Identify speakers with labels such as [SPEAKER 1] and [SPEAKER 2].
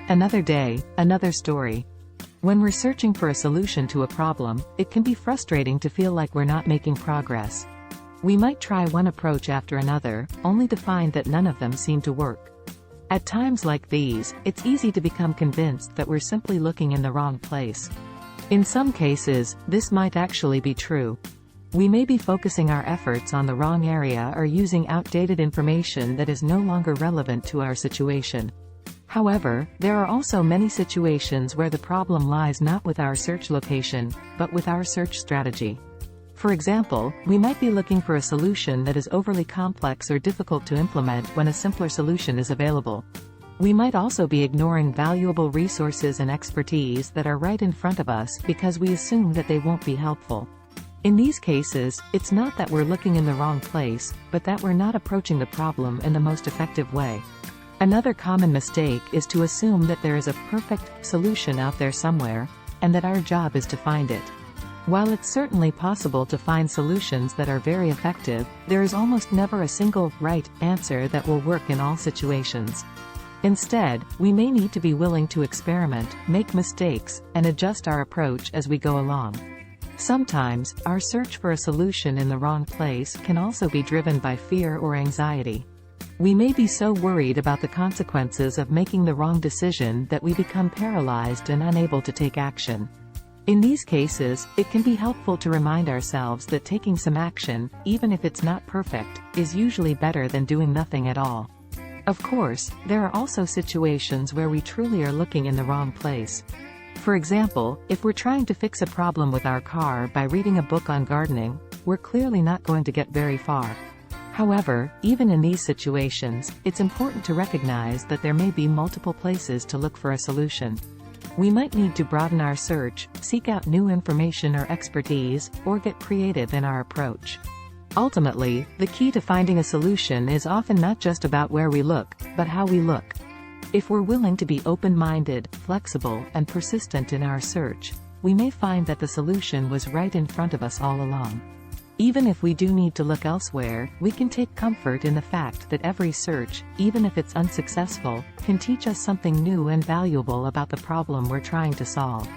[SPEAKER 1] Another day, another story. When we're searching for a solution to a problem, it can be frustrating to feel like we're not making progress. We might try one approach after another, only to find that none of them seem to work. At times like these, it's easy to become convinced that we're simply looking in the wrong place. In some cases, this might actually be true. We may be focusing our efforts on the wrong area or using outdated information that is no longer relevant to our situation. However, there are also many situations where the problem lies not with our search location, but with our search strategy. For example, we might be looking for a solution that is overly complex or difficult to implement when a simpler solution is available. We might also be ignoring valuable resources and expertise that are right in front of us because we assume that they won't be helpful. In these cases, it's not that we're looking in the wrong place, but that we're not approaching the problem in the most effective way. Another common mistake is to assume that there is a perfect solution out there somewhere, and that our job is to find it. While it's certainly possible to find solutions that are very effective, there is almost never a single right answer that will work in all situations. Instead, we may need to be willing to experiment, make mistakes, and adjust our approach as we go along. Sometimes, our search for a solution in the wrong place can also be driven by fear or anxiety. We may be so worried about the consequences of making the wrong decision that we become paralyzed and unable to take action. In these cases, it can be helpful to remind ourselves that taking some action, even if it's not perfect, is usually better than doing nothing at all. Of course, there are also situations where we truly are looking in the wrong place. For example, if we're trying to fix a problem with our car by reading a book on gardening, we're clearly not going to get very far. However, even in these situations, it's important to recognize that there may be multiple places to look for a solution. We might need to broaden our search, seek out new information or expertise, or get creative in our approach. Ultimately, the key to finding a solution is often not just about where we look, but how we look. If we're willing to be open-minded, flexible, and persistent in our search, we may find that the solution was right in front of us all along. Even if we do need to look elsewhere, we can take comfort in the fact that every search, even if it's unsuccessful, can teach us something new and valuable about the problem we're trying to solve.